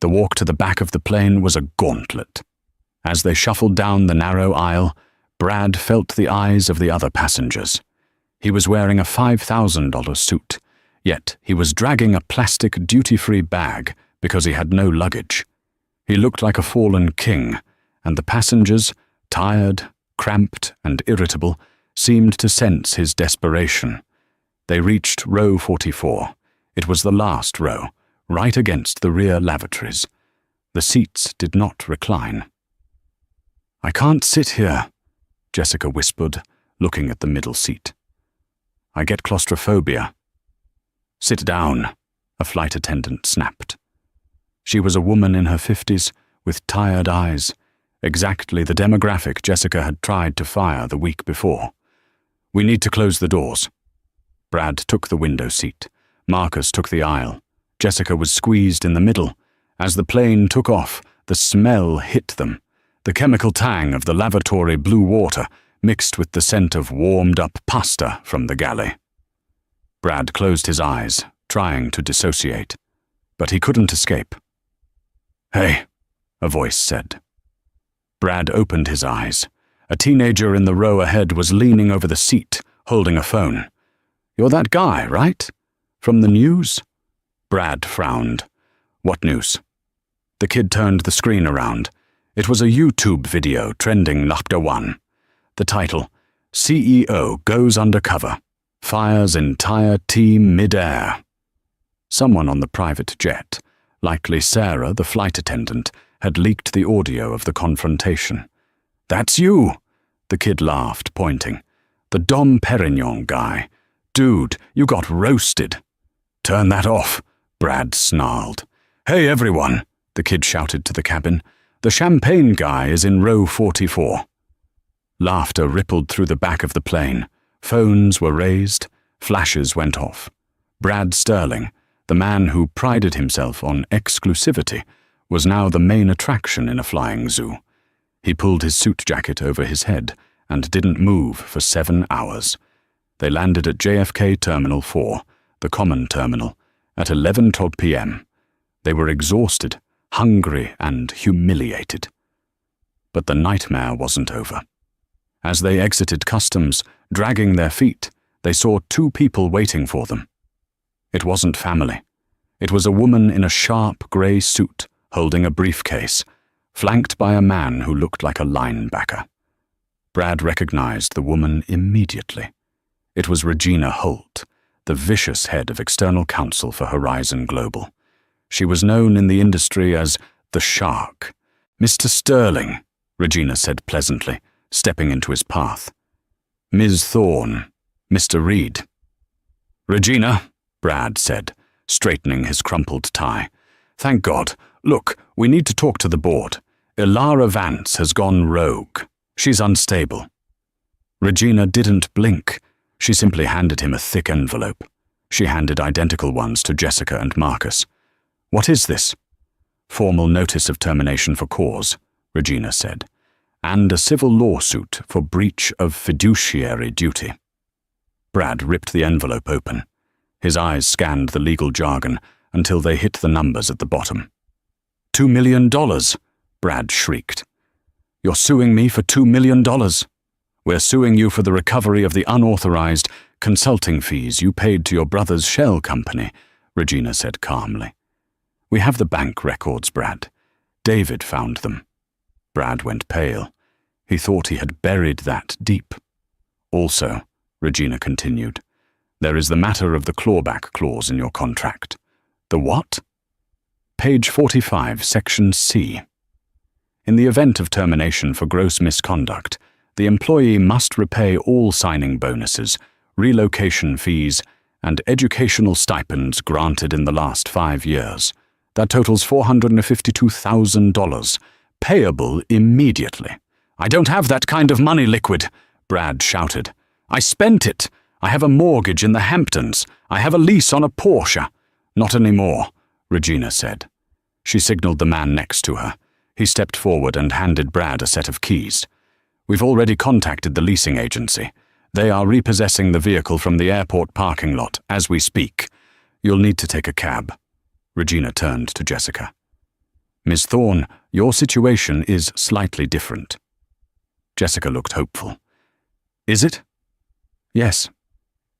The walk to the back of the plane was a gauntlet. As they shuffled down the narrow aisle, Brad felt the eyes of the other passengers. He was wearing a $5,000 suit, yet he was dragging a plastic duty-free bag because he had no luggage. He looked like a fallen king, and the passengers, tired, cramped, and irritable, seemed to sense his desperation. They reached row 44. It was the last row, right against the rear lavatories. The seats did not recline. I can't sit here, Jessica whispered, looking at the middle seat. I get claustrophobia. Sit down, a flight attendant snapped. She was a woman in her 50s, with tired eyes, exactly the demographic Jessica had tried to fire the week before. We need to close the doors. Brad took the window seat. Marcus took the aisle. Jessica was squeezed in the middle. As the plane took off, the smell hit them. The chemical tang of the lavatory blue water mixed with the scent of warmed-up pasta from the galley. Brad closed his eyes, trying to dissociate, but he couldn't escape. Hey, a voice said. Brad opened his eyes. A teenager in the row ahead was leaning over the seat, holding a phone. You're that guy, right? From the news? Brad frowned. What news? The kid turned the screen around. It was a YouTube video trending Lapta 1. The title, CEO Goes Undercover, Fires Entire Team Mid-Air. Someone on the private jet, likely Sarah, the flight attendant, had leaked the audio of the confrontation. That's you, the kid laughed, pointing. The Dom Perignon guy. Dude, you got roasted. Turn that off, Brad snarled. Hey everyone, the kid shouted to the cabin. The champagne guy is in row 44. Laughter rippled through the back of the plane. Phones were raised. Flashes went off. Brad Sterling, the man who prided himself on exclusivity, was now the main attraction in a flying zoo. He pulled his suit jacket over his head and didn't move for 7 hours. They landed at JFK Terminal 4, the common terminal, at 11:12 p.m. They were exhausted, hungry, and humiliated. But the nightmare wasn't over. As they exited customs, dragging their feet, they saw 2 people waiting for them. It wasn't family. It was a woman in a sharp grey suit, holding a briefcase, flanked by a man who looked like a linebacker. Brad recognized the woman immediately. It was Regina Holt, the vicious head of external counsel for Horizon Global. She was known in the industry as the Shark. Mr. Sterling, Regina said pleasantly, stepping into his path. Ms. Thorne, Mr. Reed. Regina, Brad said, straightening his crumpled tie. Thank God. Look, we need to talk to the board. Ilara Vance has gone rogue. She's unstable. Regina didn't blink. She simply handed him a thick envelope. She handed identical ones to Jessica and Marcus. What is this? Formal notice of termination for cause, Regina said, and a civil lawsuit for breach of fiduciary duty. Brad ripped the envelope open. His eyes scanned the legal jargon until they hit the numbers at the bottom. $2 million, Brad shrieked. You're suing me for $2 million. We're suing you for the recovery of the unauthorized consulting fees you paid to your brother's shell company, Regina said calmly. We have the bank records, Brad. David found them. Brad went pale. He thought he had buried that deep. Also, Regina continued, there is the matter of the clawback clause in your contract. The what? Page 45, Section C. In the event of termination for gross misconduct, the employee must repay all signing bonuses, relocation fees, and educational stipends granted in the last 5 years. That totals $452,000, payable immediately. I don't have that kind of money, Liquid, Brad shouted. I spent it. I have a mortgage in the Hamptons. I have a lease on a Porsche. Not anymore, Regina said. She signaled the man next to her. He stepped forward and handed Brad a set of keys. We've already contacted the leasing agency. They are repossessing the vehicle from the airport parking lot as we speak. You'll need to take a cab. Regina turned to Jessica. Miss Thorne, your situation is slightly different. Jessica looked hopeful. Is it? Yes.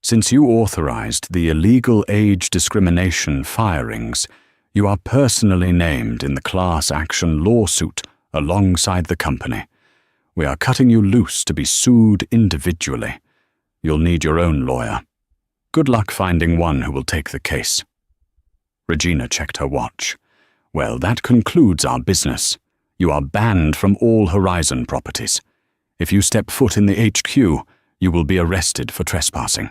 Since you authorized the illegal age discrimination firings, you are personally named in the class action lawsuit alongside the company. We are cutting you loose to be sued individually. You'll need your own lawyer. Good luck finding one who will take the case. Regina checked her watch. Well, that concludes our business. You are banned from all Horizon properties. If you step foot in the HQ, you will be arrested for trespassing.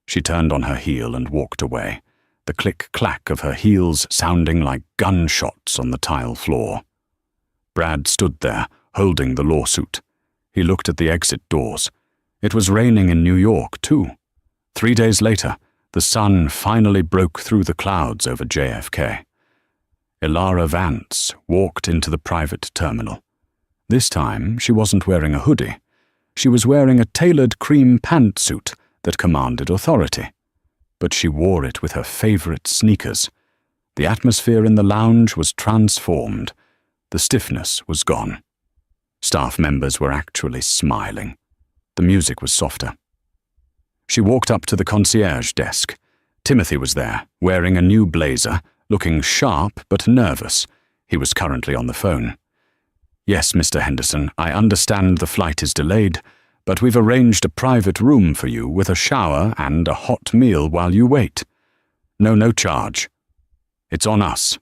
She turned on her heel and walked away, the click-clack of her heels sounding like gunshots on the tile floor. Brad stood there, holding the lawsuit. He looked at the exit doors. It was raining in New York, too. 3 days later, the sun finally broke through the clouds over JFK. Ilara Vance walked into the private terminal. This time, she wasn't wearing a hoodie. She was wearing a tailored cream pantsuit that commanded authority. But she wore it with her favorite sneakers. The atmosphere in the lounge was transformed. The stiffness was gone. Staff members were actually smiling. The music was softer. She walked up to the concierge desk. Timothy was there, wearing a new blazer, looking sharp but nervous. He was currently on the phone. Yes, Mr. Henderson, I understand the flight is delayed, but we've arranged a private room for you with a shower and a hot meal while you wait. No charge. It's on us.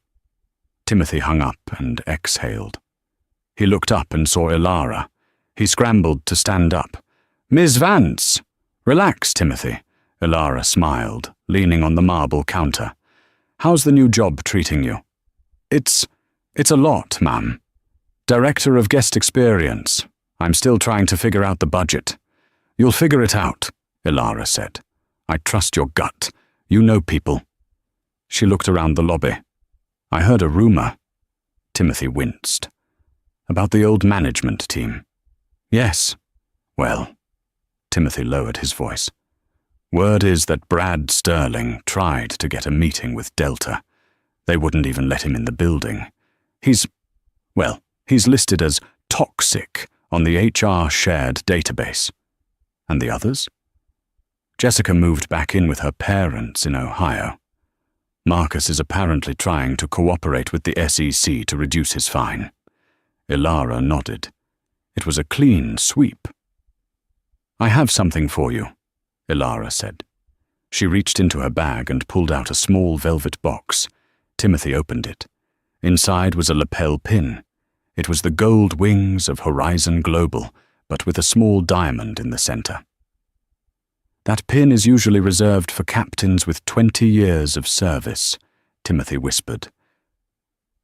Timothy hung up and exhaled. He looked up and saw Ilara. He scrambled to stand up. Ms. Vance! Relax, Timothy. Ilara smiled, leaning on the marble counter. How's the new job treating you? It's a lot, ma'am. Director of Guest Experience. I'm still trying to figure out the budget. You'll figure it out, Ilara said. I trust your gut. You know people. She looked around the lobby. I heard a rumor. Timothy winced. About the old management team. Yes. Well, Timothy lowered his voice. Word is that Brad Sterling tried to get a meeting with Delta. They wouldn't even let him in the building. He's listed as toxic on the HR shared database. And the others? Jessica moved back in with her parents in Ohio. Marcus is apparently trying to cooperate with the SEC to reduce his fine. Ilara nodded. It was a clean sweep. I have something for you, Ilara said. She reached into her bag and pulled out a small velvet box. Timothy opened it. Inside was a lapel pin. It was the gold wings of Horizon Global, but with a small diamond in the center. That pin is usually reserved for captains with 20 years of service, Timothy whispered.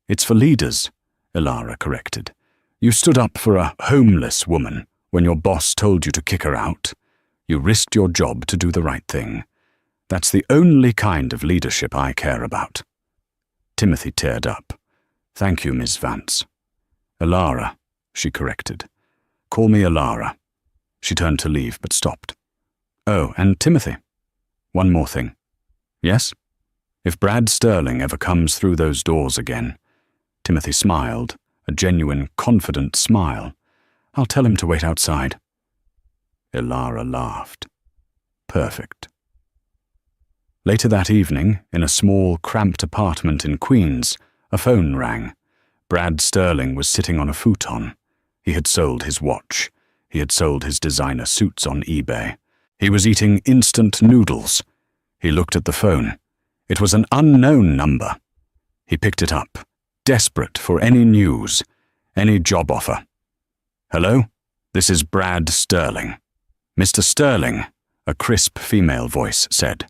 It's for leaders, Ilara corrected. You stood up for a homeless woman when your boss told you to kick her out. You risked your job to do the right thing. That's the only kind of leadership I care about. Timothy teared up. Thank you, Miss Vance. Ilara, she corrected. Call me Ilara. She turned to leave but stopped. Oh, and Timothy. One more thing. Yes? If Brad Sterling ever comes through those doors again, Timothy smiled, a genuine, confident smile. I'll tell him to wait outside. Ilara laughed. Perfect. Later that evening, in a small, cramped apartment in Queens, a phone rang. Brad Sterling was sitting on a futon. He had sold his watch. He had sold his designer suits on eBay. He was eating instant noodles. He looked at the phone. It was an unknown number. He picked it up, desperate for any news, any job offer. Hello? This is Brad Sterling. Mr. Sterling, a crisp female voice said.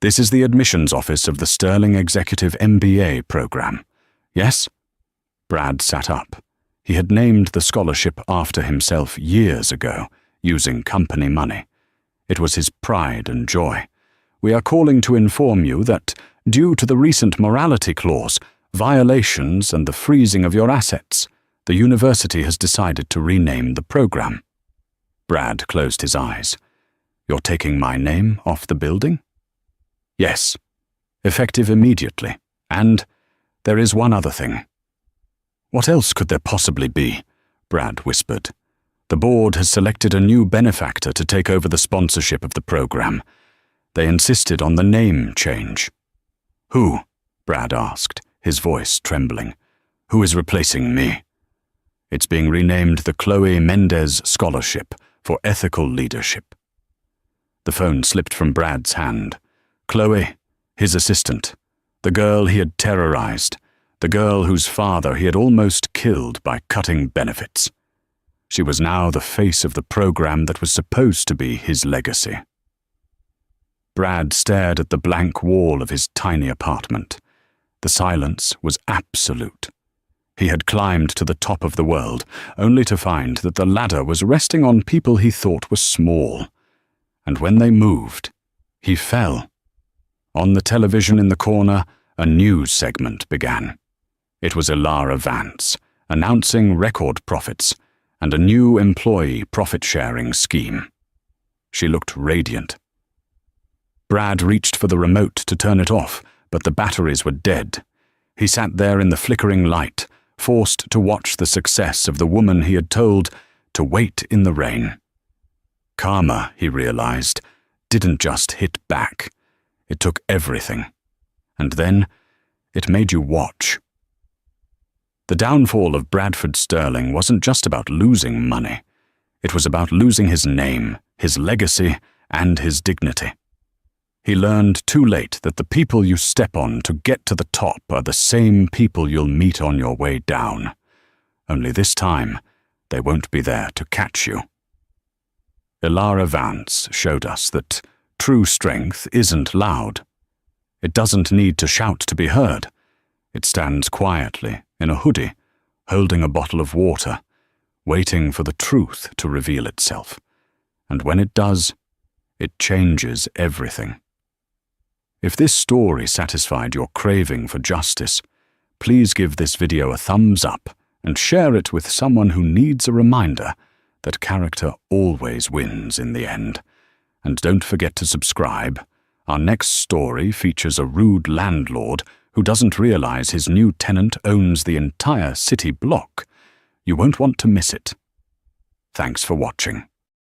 This is the admissions office of the Sterling Executive MBA program. Yes? Brad sat up. He had named the scholarship after himself years ago, using company money. It was his pride and joy. We are calling to inform you that, due to the recent morality clause, violations and the freezing of your assets, the university has decided to rename the program. Brad closed his eyes. You're taking my name off the building? Yes. Effective immediately. And there is one other thing. What else could there possibly be? Brad whispered. The board has selected a new benefactor to take over the sponsorship of the program. They insisted on the name change. Who? Brad asked, his voice trembling. Who is replacing me? It's being renamed the Chloe Mendez Scholarship for Ethical Leadership. The phone slipped from Brad's hand. Chloe, his assistant, the girl he had terrorized, the girl whose father he had almost killed by cutting benefits. She was now the face of the program that was supposed to be his legacy. Brad stared at the blank wall of his tiny apartment. The silence was absolute. He had climbed to the top of the world, only to find that the ladder was resting on people he thought were small. And when they moved, he fell. On the television in the corner, a news segment began. It was Ilara Vance, announcing record profits and a new employee profit-sharing scheme. She looked radiant. Brad reached for the remote to turn it off, but the batteries were dead. He sat there in the flickering light, forced to watch the success of the woman he had told to wait in the rain. Karma, he realized, didn't just hit back. It took everything. And then it made you watch. The downfall of Bradford Sterling wasn't just about losing money. It was about losing his name, his legacy, and his dignity. He learned too late that the people you step on to get to the top are the same people you'll meet on your way down. Only this time, they won't be there to catch you. Ilara Vance showed us that true strength isn't loud. It doesn't need to shout to be heard. It stands quietly in a hoodie, holding a bottle of water, waiting for the truth to reveal itself. And when it does, it changes everything. If this story satisfied your craving for justice, please give this video a thumbs up and share it with someone who needs a reminder that character always wins in the end. And don't forget to subscribe. Our next story features a rude landlord who doesn't realize his new tenant owns the entire city block. You won't want to miss it. Thanks for watching.